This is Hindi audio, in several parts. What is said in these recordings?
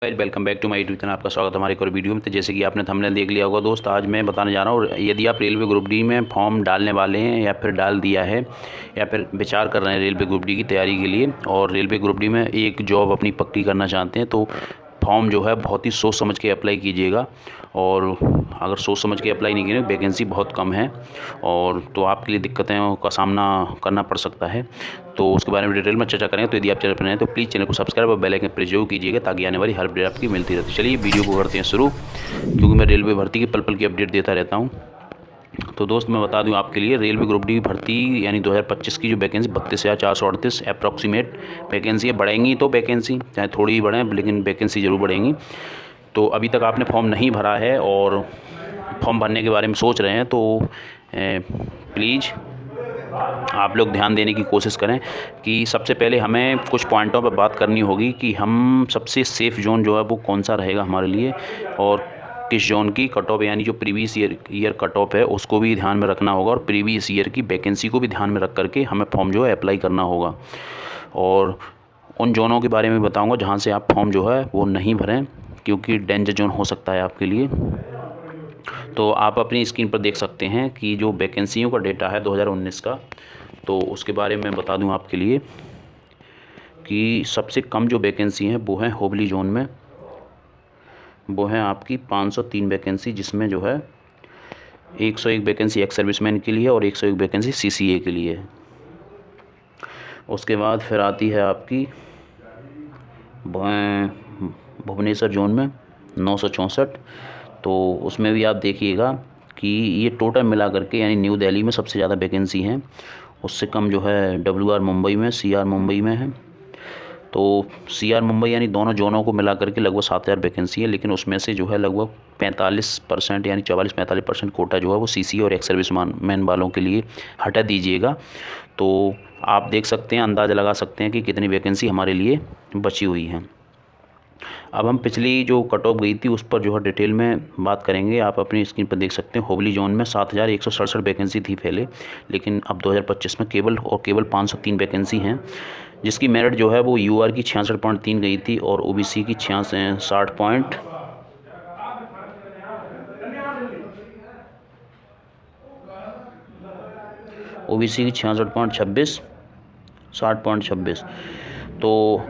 Welcome back to my YouTube channel. आपका स्वागत है हमारे एक और वीडियो में। तो जैसे कि आपने थंबनेल देख लिया होगा दोस्त, आज मैं बताने जा रहा हूँ, यदि आप रेलवे ग्रुप डी में फॉर्म डालने वाले हैं या फिर डाल दिया है या फिर विचार कर रहे हैं रेलवे ग्रुप डी की तैयारी के लिए और रेलवे ग्रुप डी में एक जॉब अपनी पक्की करना चाहते हैं, तो फॉर्म जो है बहुत ही सोच समझ के अप्लाई कीजिएगा। और अगर सोच समझ के अप्लाई नहीं किए, वैकेंसी बहुत कम है और तो आपके लिए दिक्कतों का सामना करना पड़ सकता है। तो उसके बारे में डिटेल में चर्चा करेंगे। तो यदि आप चैनल पर नए हैं तो प्लीज़ चैनल को सब्सक्राइब और बेल आइकन प्रेस जरूर कीजिएगा, ताकि आने वाली हर अपडेट आपकी मिलती रहती है। चलिए वीडियो को करते हैं शुरू, क्योंकि मैं रेलवे भर्ती की पल पल की अपडेट देता रहता हूँ। तो दोस्त मैं बता दूं आपके लिए, रेलवे ग्रुप डी भर्ती यानी 2025 की जो वैकेंसी 32,438 अप्रॉक्सीमेट वैकेंसी है। बढ़ेंगी तो वैकेंसी चाहे थोड़ी ही बढ़ें, लेकिन वैकेंसी ज़रूर बढ़ेंगी। तो अभी तक आपने फॉर्म नहीं भरा है और फॉर्म भरने के बारे में सोच रहे हैं तो प्लीज़ आप लोग ध्यान देने की कोशिश करें कि सबसे पहले हमें कुछ पॉइंटों पर बात करनी होगी कि हम सबसे सेफ़ जोन जो है वो कौन सा रहेगा हमारे लिए, और किस जोन की कट ऑफ यानी जो प्रीवियस ईयर कट ऑफ है उसको भी ध्यान में रखना होगा और प्रीवियस ईयर की वैकेंसी को भी ध्यान में रख करके हमें फॉर्म जो है अप्लाई करना होगा। और उन जोनों के बारे में बताऊंगा जहां से आप फॉर्म जो है वो नहीं भरें, क्योंकि डेंजर जोन हो सकता है आपके लिए। तो आप अपनी स्क्रीन पर देख सकते हैं कि जो वैकेंसियों का डेटा है 2019 का, तो उसके बारे में बता दूं आपके लिए कि सबसे कम जो वैकेंसी हैं वो हैं हुबली जोन में। वो हैं आपकी 503 वैकेंसी, जिसमें जो है 101 वैकेंसी एक्स सर्विसमैन के लिए और 101 वैकेंसी सीसीए के लिए है। उसके बाद फिर आती है आपकी भुवनेश्वर जोन में 964। तो उसमें भी आप देखिएगा कि ये टोटल मिला करके यानी न्यू दिल्ली में सबसे ज़्यादा वैकेंसी हैं। उससे कम जो है WR मुंबई में, CR मुंबई में है। तो CR मुंबई यानी दोनों जोनों को मिला करके लगभग 7,000 वैकेंसी है, लेकिन उसमें से जो है लगभग 45% यानी 44-45% कोटा जो है वो CC और एक्स सर्विस मैन वालों के लिए हटा दीजिएगा। तो आप देख सकते हैं, अंदाज़ा लगा सकते हैं कि कितनी वैकेंसी हमारे लिए बची हुई है। अब हम पिछली जो कट ऑफ गई थी उस पर जो है डिटेल में बात करेंगे। आप अपनी स्क्रीन पर देख सकते हैं, हुबली जोन में 7,167 वैकेंसी थी पहले, लेकिन अब 2025 में केवल 503 वैकेंसी हैं, जिसकी मेरिट जो है वो UR की 66.3 गई थी और OBC की 66.26, 60.26। तो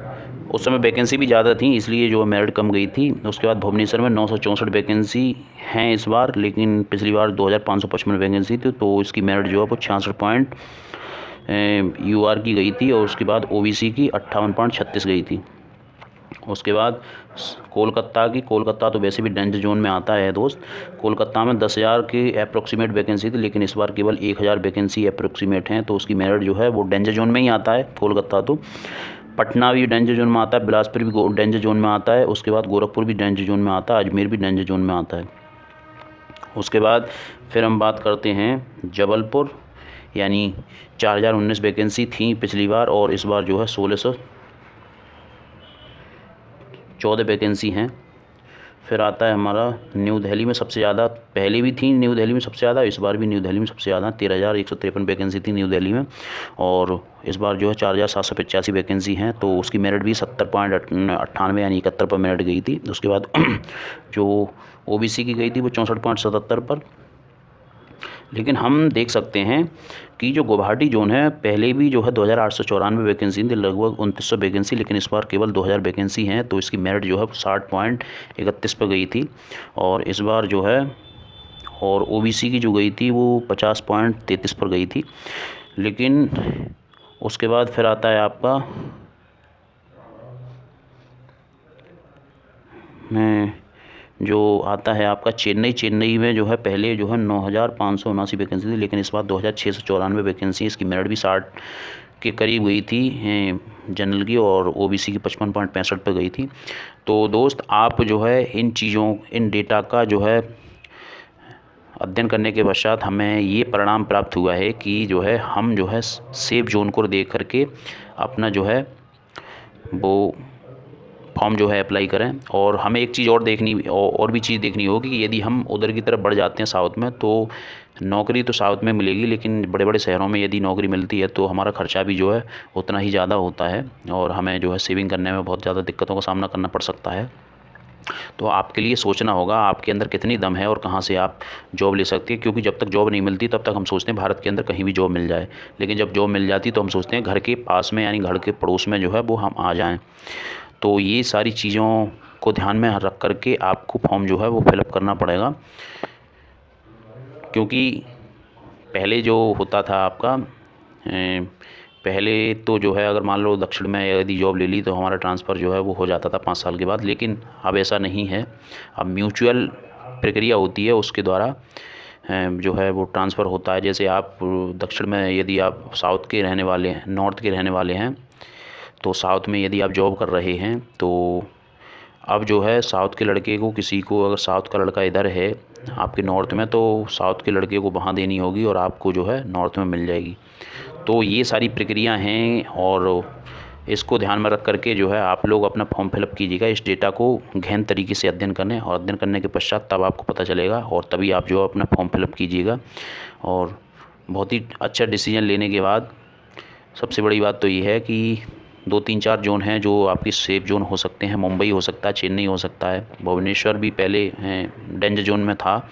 उस समय वैकेंसी भी ज़्यादा थी, इसलिए जो मेरिट कम गई थी। उसके बाद भुवनेश्वर में 964 वैकेंसी हैं इस बार, लेकिन पिछली बार 2,555 वैकेंसी थी, तो इसकी मेरिट जो है वो 66 पॉइंट UR की गई थी और उसके बाद OBC की 58.36 गई थी। उसके बाद कोलकाता तो वैसे भी डेंजर जोन में आता है दोस्त। कोलकाता में 10,000 की अप्रोक्सीमेट वैकेंसी थी, लेकिन इस बार केवल 1,000 वैकेंसी अप्रोक्सीमेट हैं, तो उसकी मेरिट जो है वो डेंजर जोन में ही आता है कोलकाता। तो पटना भी डेंजर जोन में आता है, बिलासपुर भी डेंजर जोन में आता है, उसके बाद गोरखपुर भी डेंजर जोन में आता है, अजमेर भी डेंजर जोन में आता है। उसके बाद फिर हम बात करते हैं जबलपुर, यानी 4,019 वैकेंसी थी पिछली बार और इस बार जो है 1,614 वैकेंसी हैं। फिर आता है हमारा न्यू दिल्ली में सबसे ज़्यादा, पहले भी थी न्यू दिल्ली में सबसे ज़्यादा, इस बार भी न्यू दिल्ली में सबसे ज़्यादा 13,153 वैकेंसी थी न्यू दिल्ली में और इस बार जो है 4,785 वैकेंसी हैं। तो उसकी मेरिट भी 70.98 यानी 71 पर मेरिट गई थी। उसके बाद जो OBC की गई थी वो 64.77 पर। लेकिन हम देख सकते हैं कि जो गुवाहाटी जोन है, पहले भी जो है 2,894 वैकेंसी थी, लगभग 2,900 वैकेंसी, लेकिन इस बार केवल 2,000 वैकेंसी हैं, तो इसकी मेरिट जो है 60.31 पर गई थी और इस बार जो है, और OBC की जो गई थी वो 50.33 पर गई थी। लेकिन उसके बाद फिर आता है आपका जो आता है आपका चेन्नई में जो है पहले जो है 9,579 वैकेंसी थी, लेकिन इस बार 2,694 वैकेंसी, इसकी मेरिट भी 60 के करीब गई थी जनरल की और OBC की 55.65 पर गई थी। तो दोस्त आप जो है इन डेटा का जो है अध्ययन करने के पश्चात हमें ये परिणाम प्राप्त हुआ है कि जो है हम जो है सेफ जोन को देख करके अपना जो है वो फॉर्म जो है अप्लाई करें। और हमें एक चीज़ और भी चीज़ देखनी होगी कि यदि हम उधर की तरफ बढ़ जाते हैं साउथ में, तो नौकरी तो साउथ में मिलेगी, लेकिन बड़े बड़े शहरों में यदि नौकरी मिलती है तो हमारा ख़र्चा भी जो है उतना ही ज़्यादा होता है और हमें जो है सेविंग करने में बहुत ज़्यादा दिक्कतों का सामना करना पड़ सकता है। तो आपके लिए सोचना होगा आपके अंदर कितनी दम है और कहाँ से आप जॉब ले सकते हैं, क्योंकि जब तक जॉब नहीं मिलती तब तक हम सोचते हैं भारत के अंदर कहीं भी जॉब मिल जाए, लेकिन जब जॉब मिल जाती तो हम सोचते हैं घर के पास में यानी घर के पड़ोस में जो है वो हम आ जाएं। तो ये सारी चीज़ों को ध्यान में रख करके आपको फॉर्म जो है वो फिलअप करना पड़ेगा, क्योंकि पहले जो होता था आपका पहले तो जो है अगर मान लो दक्षिण में यदि जॉब ले ली तो हमारा ट्रांसफ़र जो है वो हो जाता था 5 साल के बाद, लेकिन अब ऐसा नहीं है। अब म्यूचुअल प्रक्रिया होती है, उसके द्वारा जो है वो ट्रांसफ़र होता है। जैसे आप दक्षिण में यदि आप साउथ के रहने वाले हैं, नॉर्थ के रहने वाले हैं, तो साउथ में यदि आप जॉब कर रहे हैं तो अब जो है साउथ के लड़के को, किसी को अगर साउथ का लड़का इधर है आपके नॉर्थ में, तो साउथ के लड़के को वहाँ देनी होगी और आपको जो है नॉर्थ में मिल जाएगी। तो ये सारी प्रक्रिया हैं और इसको ध्यान में रख करके जो है आप लोग अपना फॉर्म फिलअप कीजिएगा। इस डेटा को गहन तरीके से अध्ययन करने और अध्ययन करने के पश्चात तब आपको पता चलेगा और तभी आप जो अपना फॉर्म फिलअप कीजिएगा। और बहुत ही अच्छा डिसीजन लेने के बाद सबसे बड़ी बात तो ये है कि 2-3-4 जोन हैं जो आपकी सेफ जोन हो सकते हैं। मुंबई हो सकता है, चेन्नई हो सकता है, भुवनेश्वर भी पहले डेंजर जोन में था,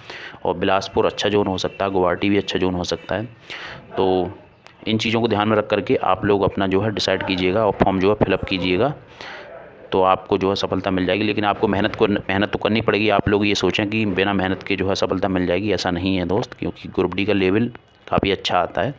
और बिलासपुर अच्छा जोन हो सकता है, गुवाहाटी भी अच्छा जोन हो सकता है। तो इन चीज़ों को ध्यान में रख करके आप लोग अपना जो है डिसाइड कीजिएगा और फॉर्म जो है फिलअप कीजिएगा, तो आपको जो है सफलता मिल जाएगी। लेकिन आपको मेहनत तो करनी पड़ेगी। आप लोग ये सोचें कि बिना मेहनत के जो है सफलता मिल जाएगी, ऐसा नहीं है दोस्त, क्योंकि ग्रुप डी का लेवल काफ़ी अच्छा आता है,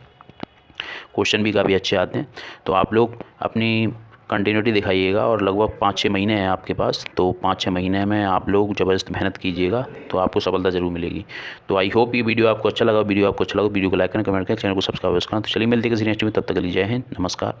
क्वेश्चन भी काफ़ी अच्छे आते हैं। तो आप लोग अपनी कंटिन्यूटी दिखाइएगा और लगभग 5-6 महीने हैं आपके पास, तो 5-6 महीने में आप लोग ज़बरदस्त मेहनत कीजिएगा तो आपको सफलता ज़रूर मिलेगी। तो आई होप ये वीडियो आपको अच्छा लगा। वीडियो को लाइक करें, कमेंट करें, चैनल को सब्सक्राइब करें। तो चलिए मिलते हैं किसी नेक्स्ट वीडियो, तब तक के लिए जय हिंद, नमस्कार।